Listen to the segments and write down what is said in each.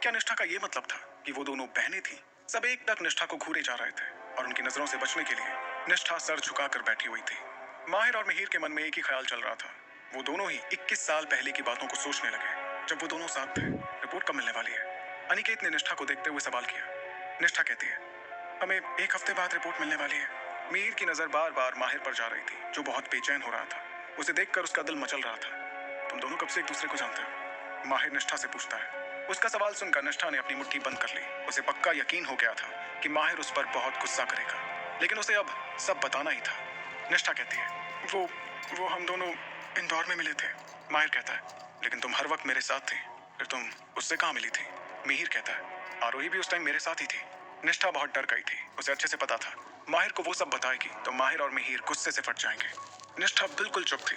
क्या निष्ठा का ये मतलब था कि वो दोनों बहनें थीं? सब एक टक निष्ठा को घूरे जा रहे थे और उनकी नजरों से बचने के लिए निष्ठा सर झुकाकर बैठी हुई थी। माहिर और मिहिर के मन में एक ही ख्याल चल रहा था। वो दोनों ही 21 साल पहले की बातों को सोचने लगे जब वो दोनों साथ थे। रिपोर्ट कब मिलने वाली है? अनिकेत ने निष्ठा को देखते हुए सवाल किया। निष्ठा कहती है, हमें 1 हफ्ते बाद रिपोर्ट मिलने वाली है। मिहिर की नजर बार बार माहिर पर जा रही थी, जो बहुत बेचैन हो रहा था। उसे देखकर उसका दिल मचल रहा था। तुम दोनों कब से एक दूसरे को जानते हो? माहिर निष्ठा से पूछता है। उसका सवाल सुनकर निष्ठा ने अपनी मुट्ठी बंद कर ली। उसे पक्का यकीन हो गया था कि माहिर उस पर बहुत गुस्सा करेगा, लेकिन उसे अब सब बताना ही था। निष्ठा कहती है, वो हम दोनों इंदौर में मिले थे। माहिर कहता है, लेकिन तुम हर वक्त मेरे साथ थी, फिर तुम उससे कहाँ मिली थी? मिहिर कहता है, आरोही भी उस टाइम मेरे साथ ही थी। निष्ठा बहुत डर गई थी। उसे अच्छे से पता था माहिर को वो सब बताएगी तो माहिर और मिहिर गुस्से से फट जाएंगे। निष्ठा बिल्कुल चुप थी।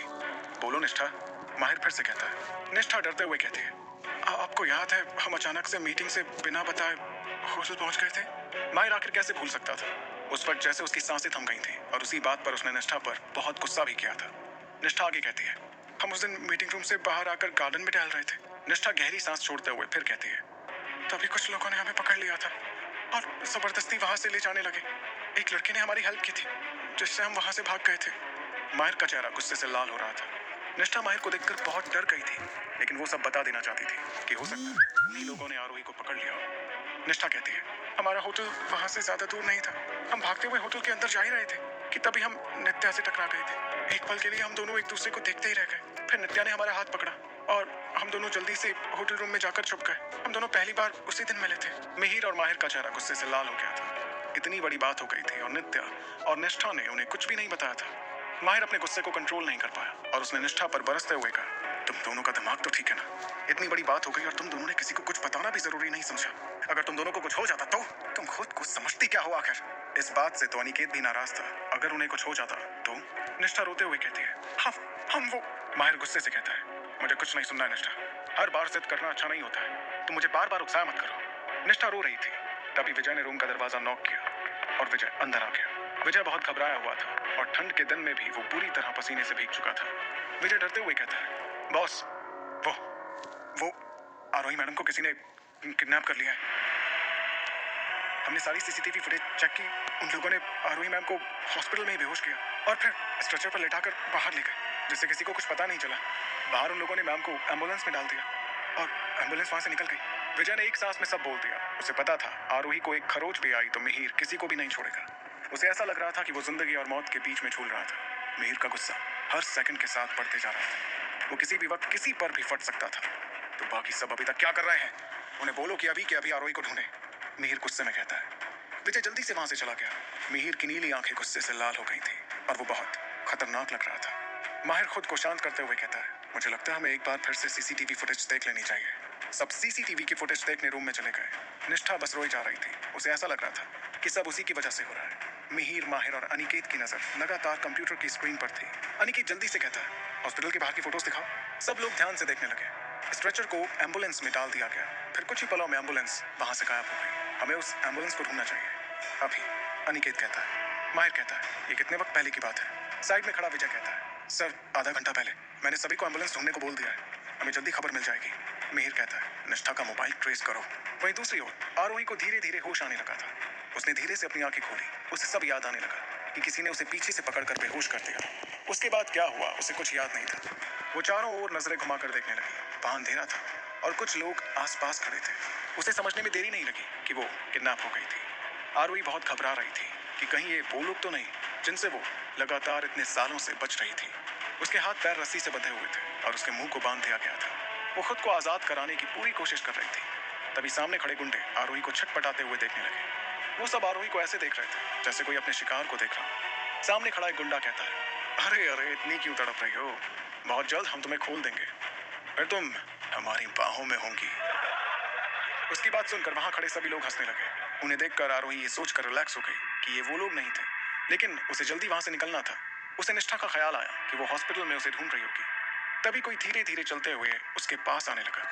बोलो निष्ठा, माहिर फिर से कहता है। निष्ठा डरते हुए कहती है, आपको याद है हम अचानक से मीटिंग से बिना बताए होटल पहुंच गए थे? माहिर आखिर कैसे भूल सकता था? उस वक्त जैसे उसकी सांसें थम गई थी और उसी बात पर उसने निष्ठा पर बहुत गुस्सा भी किया था। निष्ठा आगे कहती है, हम उस दिन मीटिंग रूम से बाहर आकर गार्डन में टहल रहे थे। निष्ठा गहरी सांस छोड़ते हुए फिर कहती है, तभी कुछ लोगों ने हमें पकड़ लिया था और जबरदस्ती वहां से ले जाने लगे। एक लड़के ने हमारी हेल्प की थी, जिससे हम वहां से भाग गए थे। माहिर का चेहरा गुस्से से लाल हो रहा था। निष्ठा माहिर को देखकर बहुत डर गई थी, लेकिन वो सब बता देना चाहती थी कि हो सकता है उन्हीं लोगों ने आरोही को पकड़ लिया हो। निष्ठा कहती है, हमारा होटल वहां से ज्यादा दूर नहीं था। हम भागते हुए होटल के अंदर जा ही रहे थे कि तभी हम नित्या से टकरा गए थे। एक पल के लिए हम दोनों एक दूसरे को देखते ही रह गए। फिर नित्या ने हमारा हाथ पकड़ा और हम दोनों जल्दी से होटल रूम में जाकर छुप गए। हम दोनों पहली बार उसी दिन मिले थे। मिहिर और माहिर का चेहरा गुस्से से लाल हो गया था। इतनी बड़ी बात हो गई थी और नित्या और निष्ठा ने उन्हें कुछ भी नहीं बताया था। माहिर अपने गुस्से को कंट्रोल नहीं कर पाया और उसने निष्ठा पर बरसते हुए कहा, तुम दोनों का दिमाग तो ठीक है ना? इतनी बड़ी बात हो गई और तुम दोनों ने किसी को कुछ बताना भी जरूरी नहीं समझा। अगर तुम दोनों को कुछ हो जाता तो तुम खुद को समझती क्या हो आखिर? इस बात से तो अनिकेत भी नाराज था। अगर उन्हें कुछ हो जाता तो? निष्ठा रोते हुए कहती है, हम वो। माहिर गुस्से से कहता है, मुझे कुछ नहीं सुनना है निष्ठा। हर बार जिद करना अच्छा नहीं होता है। तुम मुझे बार बार उकसाया मत करो। निष्ठा रो रही थी। तभी विजय ने रूम का दरवाजा नॉक किया और विजय अंदर आ गया। विजय बहुत घबराया हुआ था और ठंड के दिन में भी वो पूरी तरह पसीने से भीग चुका था। विजय डरते हुए कहता है, बॉस, वो आरोही मैडम को किसी ने किडनैप कर लिया है। हमने सारी सीसीटीवी फुटेज चेक की। उन लोगों ने आरोही मैम को हॉस्पिटल में ही बेहोश किया और फिर स्ट्रेचर पर लेटाकर बाहर ले गए, जिससे किसी को कुछ पता नहीं चला। बाहर उन लोगों ने मैम को एम्बुलेंस में डाल दिया और एम्बुलेंस वहां से निकल गई। विजय ने एक सांस में सब बोल दिया। उसे पता था आरोही को एक खरोच भी आई तो मिहिर किसी को भी नहीं छोड़ेगा। उसे ऐसा लग रहा था कि वो जिंदगी और मौत के बीच में झूल रहा था। मिहिर का गुस्सा हर सेकंड के साथ बढ़ते जा रहा था। वो किसी भी वक्त किसी पर भी फट सकता था। तो बाकी सब अभी तक क्या कर रहे हैं? उन्हें बोलो कि अभी के अभी आरोही को ढूंढे, मिहिर गुस्से में कहता है। विजय जल्दी से वहां से चला गया। मिहिर की नीली आंखें गुस्से से लाल हो गई थी और वो बहुत खतरनाक लग रहा था। माहिर खुद को शांत करते हुए कहता है, मुझे लगता है हमें एक बार फिर से सीसीटीवी फुटेज देख लेनी चाहिए। सब सीसीटीवी की फुटेज देखने रूम में चले गए। निष्ठा बस रोई जा रही थी। उसे ऐसा लग रहा था कि सब उसी की वजह से हो रहा है। मिहिर, माहिर और अनिकेत की नजर लगातार कंप्यूटर की स्क्रीन पर थी। अनिकेत जल्दी से कहता है, हॉस्पिटल के बाहर की फोटोज दिखाओ। सब लोग ध्यान से देखने लगे। स्ट्रेचर को एम्बुलेंस में डाल दिया गया। फिर कुछ ही पलों में एम्बुलेंस वहां से गायब हो गई। हमें उस एम्बुलेंस को ढूंढना चाहिए अभी, अनिकेत कहता है। माहिर कहता है, ये कितने वक्त पहले की बात है? साइड में खड़ा विजय कहता है, सर आधा घंटा पहले मैंने सभी को एम्बुलेंस ढूंढने को बोल दिया है। हमें जल्दी खबर मिल जाएगी। मिहिर कहता है, निष्ठा का मोबाइल ट्रेस करो। वहीं दूसरी ओर आरोही को धीरे धीरे होश आने लगा था। उसने धीरे से अपनी आंखें खोली। उसे सब याद आने लगा कि किसी ने उसे पीछे से पकड़कर बेहोश कर दिया। उसके बाद क्या हुआ उसे कुछ याद नहीं था। वो चारों ओर नजरें घुमाकर देखने लगी। वहां अंधेरा था और कुछ लोग आसपास खड़े थे। उसे समझने में देरी नहीं लगी कि वो किडनैप हो गई थी। आरोही बहुत घबरा रही थी कि कहीं ये वो लोग तो नहीं जिनसे वो लगातार इतने सालों से बच रही थी। उसके हाथ पैर रस्सी से बंधे हुए थे और उसके मुंह को बांध दिया गया था। वो खुद को आजाद कराने की पूरी कोशिश कर रही थी। तभी सामने खड़े गुंडे आरोही को छटपटाते हुए देखने लगे। वो सब आरोही को ऐसे देख रहे थे जैसे कोई अपने शिकार को देख रहा। सामने खड़ा एक गुंडा कहता है, अरे अरे इतनी क्यों तड़प रही हो? बहुत जल्द हम तुम्हें खोल देंगे, फिर तुम हमारी बाहों में होंगी। उसकी बात सुनकर वहां खड़े सभी लोग हंसने लगे। उन्हें देखकर आरोही ये सोचकर रिलैक्स हो गई कि ये वो लोग नहीं थे, लेकिन उसे जल्दी वहां से निकलना था। उसे निष्ठा का ख्याल आया कि वो हॉस्पिटल में उसे ढूंढ रही होगी। तभी कोई धीरे धीरे चलते हुए उसके पास आने लगा।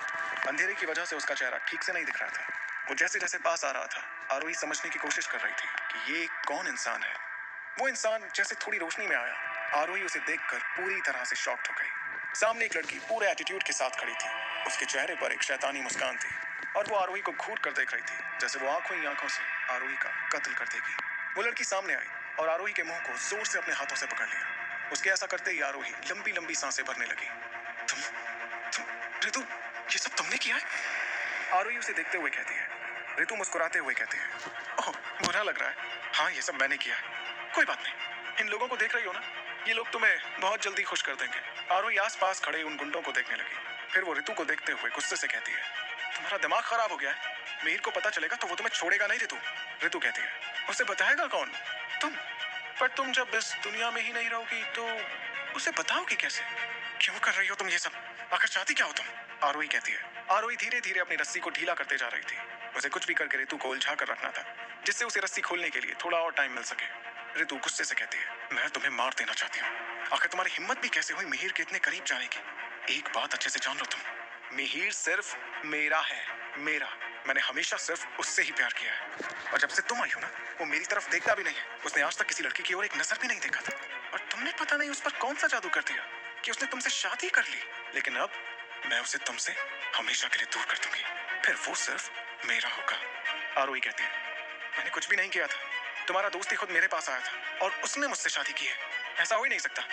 अंधेरे की वजह से उसका चेहरा ठीक से नहीं दिख रहा था। वो जैसे जैसे पास आ रहा था, आरोही समझने की कोशिश कर रही थी कि ये कौन इंसान है। वो इंसान जैसे थोड़ी रोशनी में आया, आरोही उसे देखकर पूरी तरह से शॉक्ड हो गई। सामने एक लड़की पूरे एटीट्यूड के साथ खड़ी थी। उसके चेहरे पर एक शैतानी मुस्कान थी और वो आरोही को घूर कर देख रही थी, जैसे वो आंखों ही आंखों से आरोही का कत्ल कर देगी। वो लड़की सामने आई और आरोही के मुंह को जोर से अपने हाथों से पकड़ लिया। उसके ऐसा करते ही आरोही लंबी लंबी सांसें भरने लगी। तुम ऋतु, ये सब तुमने किया है? आरोही उसे देखते हुए कहती है। ऋतु मुस्कुराते हुए कहती है, ओह बुरा लग रहा है। हाँ, ये सब मैंने किया है। कोई बात नहीं, इन लोगों को देख रही हो ना, ये लोग तुम्हें बहुत जल्दी खुश कर देंगे। आरोही आसपास खड़े उन गुंडों को देखने लगी। फिर वो ऋतु को देखते हुए गुस्से से कहती है, तुम्हारा दिमाग खराब हो गया है। मिहिर को पता चलेगा तो वो तुम्हें छोड़ेगा नहीं। ऋतु ऋतु कहती है, उसे बताएगा कौन? तुम। पर तुम जब इस दुनिया में ही नहीं रहोगी तो उसे बताओगी कैसे? क्यों कर रही हो तुम ये सब? आखिर चाहती क्या हो तुम? आरोही कहती है। आरोही धीरे धीरे अपनी रस्सी को ढीला करते जा रही थी। उसे कुछ भी करके ऋतु को उलझा कर रखना था, जिससे उसे रस्सी खोलने के लिए थोड़ा और टाइम मिल सके। ऋतु गुस्से से कहती है, मैं तुम्हें मार देना चाहती हूँ। आखिर तुम्हारी हिम्मत भी कैसे हुई मिहिर के इतने करीब जाने की? एक बात अच्छे से जान लो तुम, मिहिर सिर्फ मेरा है, मेरा। मैंने हमेशा सिर्फ उससे ही प्यार किया है। और जब से तुम आई हो ना, वो मेरी तरफ देखता भी नहीं है। उसने आज तक किसी लड़की की ओर एक नजर भी नहीं देखा था। और तुमने पता नहीं उस पर कौन सा जादू कर दिया कि उसने तुमसे शादी कर ली। लेकिन अब मैं उसे तुमसे हमेशा के लिए दूर कर दूंगी। फिर वो सिर्फ मेरा होगा। आरोही कहती है, मैंने कुछ भी नहीं किया था। तुम्हारा दोस्त ही खुद मेरे पास आया था और उसने मुझसे शादी की है। ऐसा हो ही नहीं सकता।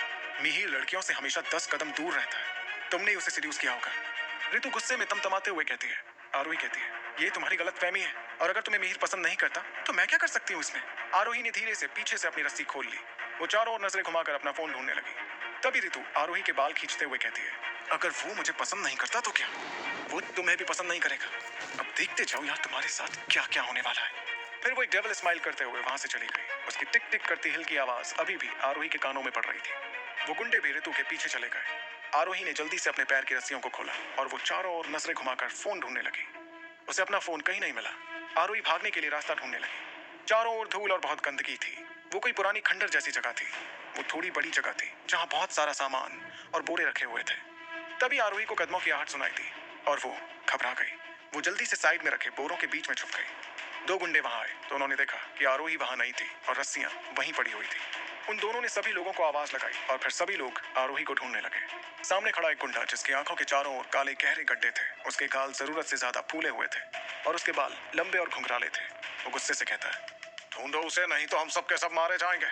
मिहिर लड़कियों से हमेशा 10 कदम दूर रहता है। तुमने ही उसे सीड्यूस किया होगा। ऋतु गुस्से में तमतमाते हुए कहती है। आरोही कहती है, ये तुम्हारी गलतफहमी है और अगर तुम्हें मिहिर पसंद नहीं करता तो मैं क्या कर सकती हूँ इसमें? आरोही ने धीरे से पीछे से अपनी रस्सी खोल ली। वो चारों ओर नजरें घुमाकर अपना फोन ढूंढने लगी। तभी ऋतु आरोही के बाल खींचते हुए कहती है, अगर वो मुझे पसंद नहीं करता तो क्या? वो तुम्हें भी पसंद नहीं करेगा। अब देखते जाओ यार तुम्हारे साथ क्या क्या होने वाला है। फिर वो एक डेविल स्माइल करते हुए वहां से चली गई। उसकी टिक टिक करती हिल की आवाज अभी भी आरोही के कानों में पड़ रही थी। वो गुंडे भी ऋतु के पीछे चले गए। आरोही ने जल्दी से अपने पैर की रस्सियों को खोला और वो चारों ओर नजरें घुमाकर फोन ढूंढने लगी। उसे अपना फोन कहीं नहीं मिला। आरोही भागने के लिए रास्ता ढूंढने लगी। चारों ओर धूल और बहुत गंदगी थी। वो कोई पुरानी खंडर जैसी जगह थी। वो थोड़ी बड़ी जगह थी जहां बहुत सारा सामान और बोरे रखे हुए थे। तभी आरोही को कदमों की आहट सुनाई दी और वो घबरा गई। वो जल्दी से साइड में रखे बोरों के बीच में छुप गई। 2 गुंडे वहां आए तो उन्होंने देखा कि आरोही वहां नहीं थी और रस्सियां वहीं पड़ी हुई थी। उन दोनों ने सभी लोगों को आवाज लगाई और फिर सभी लोग आरोही को ढूंढने लगे। सामने खड़ा एक गुंडा जिसकी आंखों के चारों ओर काले गहरे गड्ढे थे। उसके गाल जरूरत से ज्यादा फूले हुए थे और उसके बाल लंबे और घुंघराले थे। वो गुस्से से कहता है, ढूंढो उसे, नहीं तो हम सब के सब मारे जाएंगे।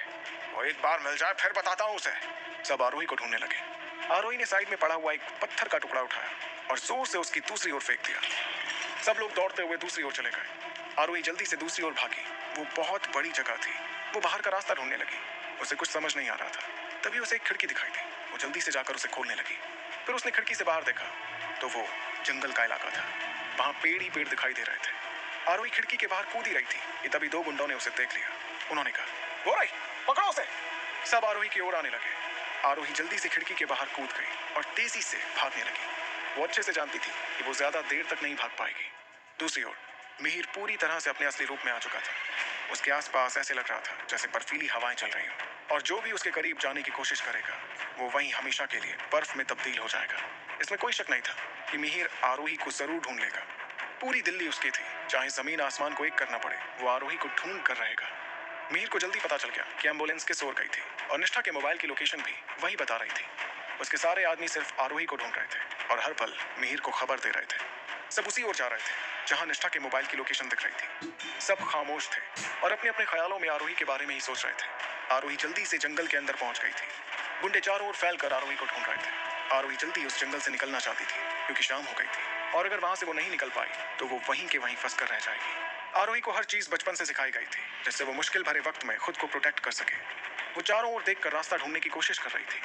वो एक बार मिल जाए फिर बताता हूँ उसे। सब आरोही को ढूंढने लगे। आरोही ने साइड में पड़ा हुआ एक पत्थर का टुकड़ा उठाया और जोर से उसकी दूसरी ओर फेंक दिया। सब लोग दौड़ते हुए दूसरी ओर चले गए। आरोही जल्दी से दूसरी ओर भागी। वो बहुत बड़ी जगह थी। वो बाहर का रास्ता ढूंढने लगी। उसे कुछ समझ नहीं आ रहा था। तभी उसे एक खिड़की दिखाई दी। वो जल्दी से जाकर उसे खोलने लगी। फिर उसने खिड़की से बाहर देखा तो वो जंगल का इलाका था। वहां पेड़ ही पेड़ दिखाई दे रहे थे। आरोही खिड़की के बाहर कूद ही रही थी कि तभी 2 गुंडों ने उसे देख लिया। उन्होंने कहा, वो रही, पकड़ो उसे। सब आरोही की ओर आने लगे। आरोही जल्दी से खिड़की के बाहर कूद गई और तेजी से भागने लगी। वो अच्छे से जानती थी कि वो ज्यादा देर तक नहीं भाग पाएगी। दूसरी ओर मिहिर पूरी तरह से अपने असली रूप में आ चुका था। उसके आसपास ऐसे लग रहा था जैसे बर्फीली हवाएं चल रही हों और जो भी उसके करीब जाने की कोशिश करेगा वो वहीं हमेशा के लिए बर्फ में तब्दील हो जाएगा। इसमें कोई शक नहीं था कि मिहिर आरोही को जरूर ढूंढ लेगा। पूरी दिल्ली उसकी थी, चाहे जमीन आसमान को एक करना पड़े, वो आरोही को ढूंढ कर रहेगा। मिहिर को जल्दी पता चल गया कि एम्बुलेंस किस ओर गई थी और निष्ठा के मोबाइल की लोकेशन भी वही बता रही थी। उसके सारे आदमी सिर्फ आरोही को ढूंढ रहे थे और हर पल मिहिर को खबर दे रहे थे। सब उसी ओर जा रहे थे जहां निष्ठा के मोबाइल की लोकेशन दिख रही थी। सब खामोश थे और अपने अपने ख्यालों में आरोही के बारे में ही सोच रहे थे। आरोही जल्दी से जंगल के अंदर पहुंच गई थी। गुंडे चारों ओर फैलकर आरोही को ढूंढ रहे थे। आरोही जल्दी उस जंगल से निकलना चाहती थी क्योंकि शाम हो गई थी और अगर वहां से वो नहीं निकल पाई तो वो वहीं के वहीं फंस कर रह जाएगी। आरोही को हर चीज बचपन से सिखाई गई थी जिससे वो मुश्किल भरे वक्त में खुद को प्रोटेक्ट कर सके। वो चारों ओर देखकर रास्ता ढूंढने की कोशिश कर रही थी।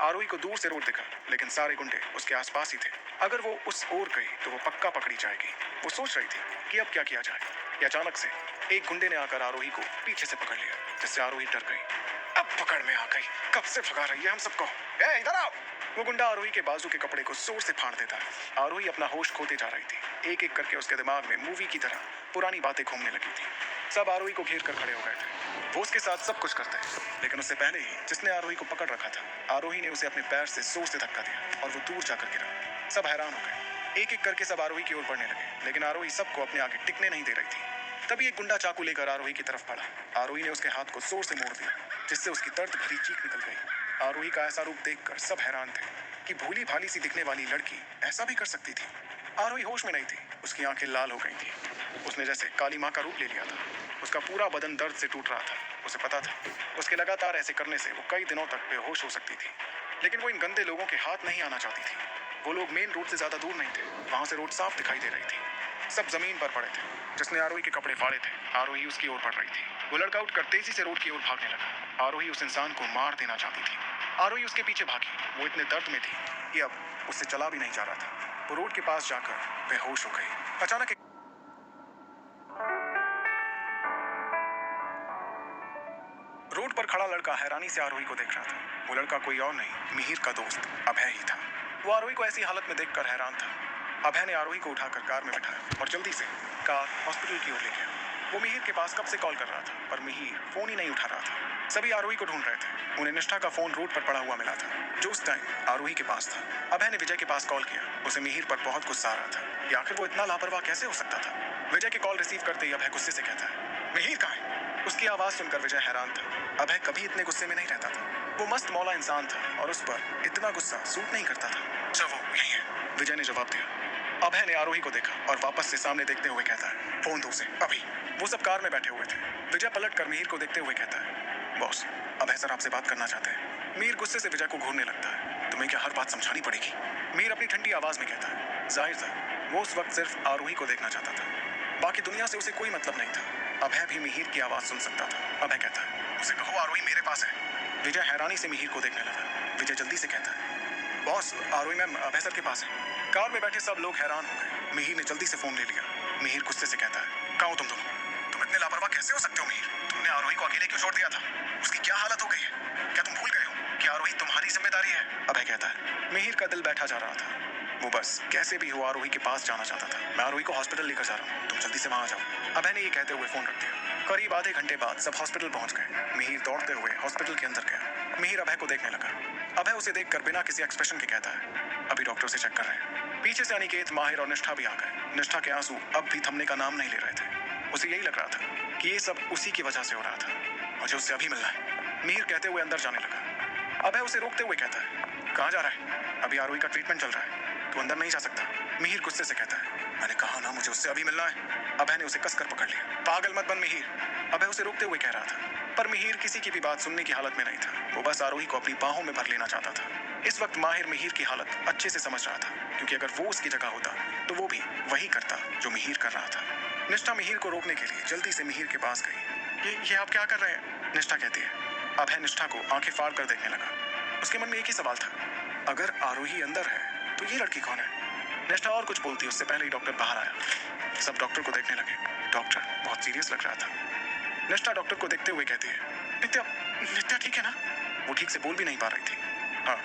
आरोही को दूर से रोड दिखा लेकिन सारे गुंडे उसके आसपास ही थे। अगर वो उस ओर गई तो वो पक्का पकड़ी जाएगी। वो सोच रही थी कि अब क्या किया जाए कि अचानक से एक गुंडे ने आकर आरोही को पीछे से पकड़ लिया, जिससे आरोही डर गई। अब पकड़ में आ गई, कब से भगा रही है हम सबको। ए, इधर आओ। वो गुंडा आरोही के बाजू के कपड़े को जोर से फाड़ देता है। आरोही अपना होश खोते जा रही थी। एक एक करके उसके दिमाग में मूवी की तरह पुरानी बातें घूमने लगी थी। सब आरोही को घेर कर खड़े हो गए थे। वो उसके साथ सब कुछ करते लेकिन उससे पहले ही जिसने आरोही को पकड़ रखा था, आरोही ने उसे अपने पैर से जोर से धक्का दिया और वो दूर जाकर गिरा। सब हैरान हो गए। एक एक करके सब आरोही की ओर बढ़ने लगे लेकिन आरोही सबको अपने आगे टिकने नहीं दे रही थी। तभी एक गुंडा चाकू लेकर आरोही की तरफ बढ़ा। आरोही ने उसके हाथ को जोर से मोड़ दिया जिससे उसकी दर्द भरी चीख निकल गई। आरोही का ऐसा रूप देखकर सब हैरान थे। कि भोली भाली सी दिखने वाली लड़की ऐसा भी कर सकती थी। आरोही होश में नहीं थी, उसकी आंखें लाल हो गई थी। उसने जैसे काली माँ का रूप ले लिया था। उसका पूरा बदन दर्द से टूट रहा था। उसे पता था उसके लगातार ऐसे करने से वो कई दिनों तक बेहोश हो सकती थी, लेकिन वो इन गंदे लोगों के हाथ नहीं आना चाहती थी। वो लोग मेन रोड से ज्यादा दूर नहीं थे, वहां से रोड साफ दिखाई दे रही थी। सब जमीन पर पड़े थे। जिसने आरोही के कपड़े फाड़े थे, आरोही उसकी ओर बढ़ रही थी। वो लड़का उठकर तेजी से रोड की ओर भागने लगा। आरोही उस इंसान को मार देना चाहती थी। आरोही उसके पीछे भागी। वो इतने दर्द में थी कि अब उससे चला भी नहीं जा रहा था। वो रोड के पास जाकर बेहोश हो गई। अचानक रोड पर खड़ा लड़का हैरानी से आरोही को देख रहा था। वो लड़का कोई और नहीं, मिहिर का दोस्त अभय ही था। वो आरोही को ऐसी हालत में देखकर हैरान था। अभय ने आरोही को उठाकर कार में बैठाया और जल्दी से कार हॉस्पिटल की ओर ले गया। वो मिहिर के पास कब से कॉल कर रहा था, पर मिहिर फोन ही नहीं उठा रहा था। सभी आरोही को ढूंढ रहे थे। उन्हें निष्ठा का फोन रोड पर पड़ा हुआ मिला था, जो उस टाइम आरोही के पास था। अभय ने विजय के पास कॉल किया। उसे मिहिर पर बहुत गुस्सा आ रहा था कि आखिर वो इतना लापरवाह कैसे हो सकता था। विजय की कॉल रिसीव करते ही अभय गुस्से से कहता है, मिहिर कहाँ है? उसकी आवाज सुनकर विजय हैरान था। अभय कभी इतने गुस्से में नहीं रहता था। वो मस्त मौला इंसान था और उस पर इतना गुस्सा सूट नहीं करता था। अच्छा वो यही है, विजय ने जवाब दिया। अभय ने आरोही को देखा और वापस से सामने देखते हुए कहता है, फोन दो उसे अभी। वो सब कार में बैठे हुए थे। विजय पलट कर मिहिर को देखते हुए कहता है, बॉस अभय सर आपसे बात करना चाहते हैं। मिहिर गुस्से से विजय को घूरने लगता है। तुम्हें क्या हर बात समझानी पड़ेगी? मिहिर अपनी ठंडी आवाज में कहता है। जाहिर था वो उस वक्त सिर्फ आरोही को देखना चाहता था, बाकी दुनिया से उसे कोई मतलब नहीं था। अभय भी मिहिर की आवाज सुन सकता था। अभय कहता है, उसे कहो आरोही मेरे पास है। विजय हैरानी से मिहिर को देखने लगा। विजय जल्दी से कहता है, बॉस आरोही मैम अभय सर के पास है। कार में बैठे सब लोग हैरान हो गए। मिहिर ने जल्दी से फोन ले लिया। मिहिर गुस्से से कहता है, कहाँ हो तुम दोनों? तुम इतने लापरवाह कैसे हो सकते हो मिहिर? तुमने आरोही को अकेले क्यों छोड़ दिया था? उसकी क्या हालत हो गई है? क्या तुम भूल गए हो कि आरोही तुम्हारी जिम्मेदारी है? अभय कहता है। मिहिर का दिल बैठा जा रहा था। वो बस कैसे भी हो आरोही के पास जाना चाहता था। मैं आरोही को हॉस्पिटल लेकर जा रहा हूँ, तुम जल्दी से वहां आ जाओ। अभय ने ये कहते हुए फोन रख दिया। करीब आधे घंटे बाद सब हॉस्पिटल पहुंच गए। मिहिर दौड़ते हुए हॉस्पिटल के अंदर गया। मिहिर अभय को देखने लगा। अभय उसे देखकर बिना किसी एक्सप्रेशन के कहता है, अभी डॉक्टर से चेक कर रहे हैं। पीछे से अनिकेत, माहिर और निष्ठा भी आ गए। निष्ठा के आंसू अब भी थमने का नाम नहीं ले रहे थे। उसे यही लग रहा था कि ये सब उसी की वजह से हो रहा था। मुझे उससे अभी मिलना है, मिहिर कहते हुए अंदर जाने लगा। अभय उसे रोकते हुए कहता है, कहाँ जा रहा है? अभी आरोही का ट्रीटमेंट चल रहा है, तू अंदर नहीं जा सकता। मिहिर गुस्से से कहता है, मैंने कहा ना मुझे उससे अभी मिलना है। अभय ने उसे कसकर पकड़ लिया। पागल मत बन मिहिर, अभय उसे रोकते हुए कह रहा था, पर मिहिर किसी की भी बात सुनने की हालत में नहीं था। वो बस आरोही को अपनी बाहों में भर लेना चाहता था। इस वक्त माहिर मिहिर की हालत अच्छे से समझ रहा था, क्योंकि अगर वो उसकी जगह होता तो वो भी वही करता जो मिहिर कर रहा था। निष्ठा मिहिर को रोकने के लिए जल्दी से मिहिर के पास गई। ये आप क्या कर रहे हैं? निष्ठा कहती है। अभय निष्ठा को आंखें फाड़ कर देखने लगा। उसके मन में एक ही सवाल था, अगर आरोही अंदर है तो ये लड़की कौन है? निष्ठा और कुछ बोलती उससे पहले ही डॉक्टर बाहर आया। सब डॉक्टर को देखने लगे। डॉक्टर बहुत सीरियस लग रहा था। निष्ठा डॉक्टर को देखते हुए कहती है, नित्या नित्या ठीक है ना? वो ठीक से बोल भी नहीं पा रही थी। हाँ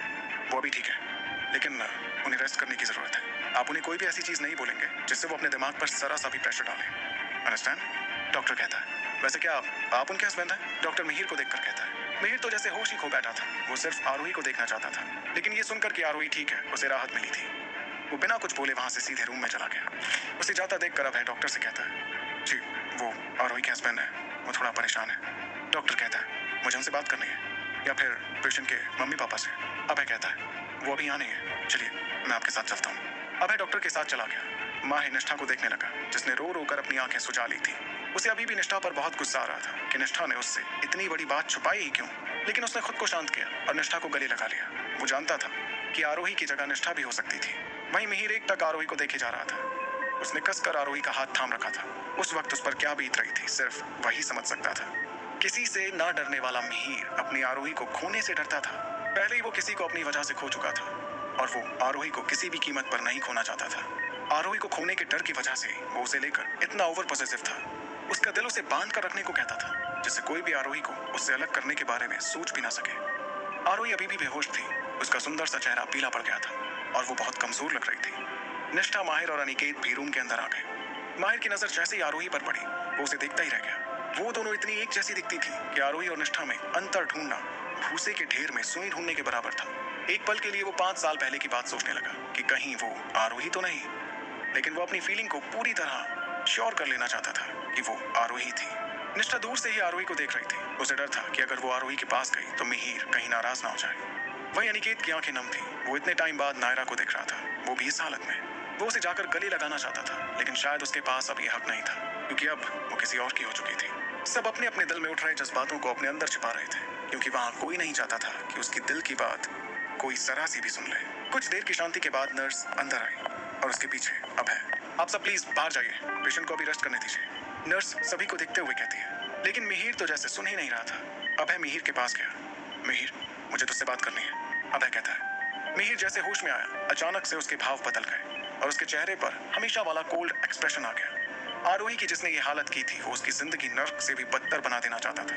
वो अभी ठीक है, लेकिन उन्हें रेस्ट करने की जरूरत है। आप उन्हें कोई भी ऐसी चीज नहीं बोलेंगे जिससे वो अपने दिमाग पर जरा सा भी प्रेशर डालें। अंडरस्टैंड? डॉक्टर कहता है। वैसे क्या आप उनके हस्बैंड हैं? डॉक्टर मिहिर को देखकर कहता है। मिहिर तो जैसे होश ही खो बैठा था। वो सिर्फ आरोही को देखना चाहता था, लेकिन ये सुनकर कि आरोही ठीक है उसे राहत मिली थी। वो बिना कुछ बोले वहां से सीधे रूम में चला गया। उसे जाता देखकर अभय डॉक्टर से कहता है, जी वो आरोही के हस्बैंड है, वो थोड़ा परेशान है। डॉक्टर कहता है, मुझे उनसे बात करनी है या फिर पेशेंट के मम्मी पापा से? अभय कहता है, वो अभी यहाँ नहीं है, चलिए मैं आपके साथ चलता हूँ। अभय डॉक्टर के साथ चला गया। माहिर निष्ठा को देखने लगा, जिसने रो रो कर अपनी आंखें सुझा ली थी। उसे अभी भी निष्ठा पर बहुत गुस्सा आ रहा था कि निष्ठा ने उससे इतनी बड़ी बात छुपाई ही क्यों। लेकिन उसने खुद को शांत किया और निष्ठा को गले लगा लिया। वो जानता था कि आरोही की जगह निष्ठा भी हो सकती थी। वहीं मिहिर एक टक आरोही को देखे जा रहा था। उसने कसकर आरोही का हाथ थाम रखा था। उस वक्त उस पर क्या बीत रही थी सिर्फ वही समझ सकता था। किसी से ना डरने वाला मिहिर अपनी आरोही को खोने से डरता था। पहले ही वो किसी को अपनी वजह से खो चुका था और वो आरोही को किसी भी कीमत पर नहीं खोना चाहता था। आरोही को खोने के डर की वजह से वो उसे लेकर इतना ओवर पॉसेसिव था। उसका दिल उसे बांध कर रखने को कहता था, जिससे कोई भी आरोही को उससे अलग करने के बारे में सोच भी ना सके। आरोही अभी भी बेहोश थी। उसका सुंदर सा चेहरा पीला पड़ गया था और वो बहुत कमजोर लग रही थी। निष्ठा, माहिर और अनिकेत भी रूम के अंदर आ गए। माहिर की नजर जैसे ही आरोही पर पड़ी, वो उसे देखता ही रह गया। वो दोनों इतनी एक जैसी दिखती थी कि आरोही और निष्ठा में अंतर ढूंढना भूसे के ढेर में सुई ढूंढने के बराबर था। एक पल के लिए वो 5 साल पहले की बात सोचने लगा कि कहीं वो आरोही तो नहीं, लेकिन वो अपनी फीलिंग को पूरी तरह श्योर कर लेना चाहता था कि वो आरोही थी। निष्ठा दूर से ही आरोही को देख रही थी। उसे डर था कि अगर वो आरोही के पास गई तो मिहिर कहीं नाराज ना हो जाए। वही अनिकेत की आंखें नम थी। वो इतने टाइम बाद नायरा को देख रहा था, वो भी इस हालत में। वो उसे जाकर गले लगाना चाहता था, लेकिन शायद उसके पास अब ये हक नहीं था, क्योंकि अब वो किसी और की हो चुकी थी। सब अपने अपने दिल में उठ रहे जज्बातों को अपने अंदर छिपा रहे थे, क्योंकि वहां कोई नहीं चाहता था कि उसकी दिल की बात कोई जरा सी भी सुन ले। कुछ देर की शांति के बाद नर्स अंदर आई और उसके पीछे अभय। आप सब प्लीज बाहर जाइए, पेशेंट को अभी रेस्ट करने दीजिए, नर्स सभी को देखते हुए कहती है। लेकिन मिहिर तो जैसे सुन ही नहीं रहा था। अभय मिहिर के पास गया। मिहिर, मुझे तुझसे बात करनी है, अभय कहता है। मिहिर जैसे होश में आया, अचानक से उसके भाव बदल गए और उसके चेहरे पर हमेशा वाला कोल्ड एक्सप्रेशन आ गया। आरोही की जिसने ये हालत की थी, वो उसकी जिंदगी नर्क से भी बदतर बना देना चाहता था।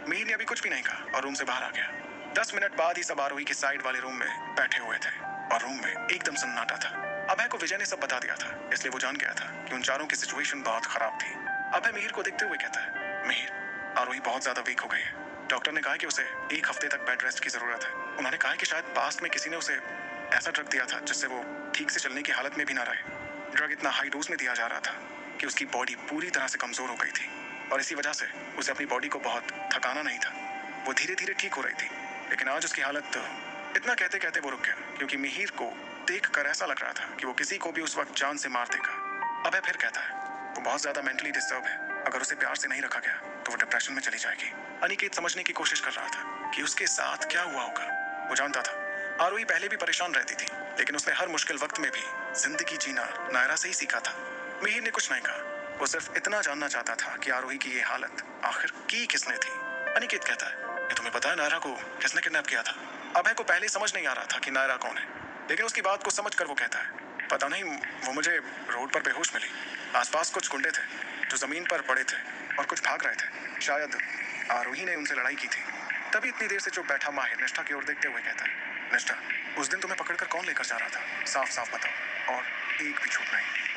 मिहिर ने अभी कुछ भी नहीं कहा और रूम से बाहर आ गया। 10 मिनट बाद ही सब आरोही के साइड वाले रूम में बैठे हुए थे और रूम में एकदम सन्नाटा था। अभय को विजय ने सब बता दिया था, इसलिए वो जान गया था कि उन चारों की सिचुएशन बहुत खराब थी। अभय मिहिर को देखते हुए कहता है, मिहिर, आरोही बहुत ज्यादा वीक हो गई है। डॉक्टर ने कहा कि उसे 1 हफ्ते तक बेड रेस्ट की जरूरत है। उन्होंने कहा कि शायद पास्ट में किसी ने उसे ऐसा ड्रग दिया था जिससे वो ठीक से चलने की हालत में भी ना रहे। ड्रग इतना हाई डोज में दिया जा रहा था कि उसकी बॉडी पूरी तरह से कमजोर हो गई थी और इसी वजह से उसे अपनी बॉडी को बहुत थकाना नहीं था। वो धीरे धीरे ठीक हो रही थी, लेकिन आज उसकी हालत इतना कहते कहते वो रुक गया, क्योंकि मिहिर को देखकर ऐसा लग रहा था कि वो किसी को भी उस वक्त जान से मार देगा। अभय फिर कहता है, वो बहुत ज्यादा मेंटली डिस्टर्ब है। अगर उसे प्यार से नहीं रखा गया तो वो डिप्रेशन में चली जाएगी। अनिकेत समझने की कोशिश कर रहा था कि उसके साथ क्या हुआ होगा। वो जानता था आरोही पहले भी परेशान रहती थी, लेकिन उसने हर मुश्किल वक्त में भी जिंदगी जीना नायरा से ही सीखा था। मिहिर ने कुछ नहीं कहा, वो सिर्फ इतना जानना चाहता था कि आरोही की ये हालत आखिर की किसने थी। अनिकेत कहता है, ये तुम्हें पता है नायरा को किसने किडनैप किया था? अभय को पहले समझ नहीं आ रहा था कि नायरा कौन है, लेकिन उसकी बात को समझकर वो कहता है, पता नहीं, वो मुझे रोड पर बेहोश मिली। आसपास कुछ गुंडे थे जो जमीन पर पड़े थे और कुछ भाग रहे थे। शायद आरोही ने उनसे लड़ाई की थी। तभी इतनी देर से चुप बैठा माहिर निष्ठा की ओर देखते हुए कहता है, निष्ठा, उस दिन तुम्हें पकड़कर कौन लेकर जा रहा था? साफ साफ बताओ और एक भी झूठ नहीं।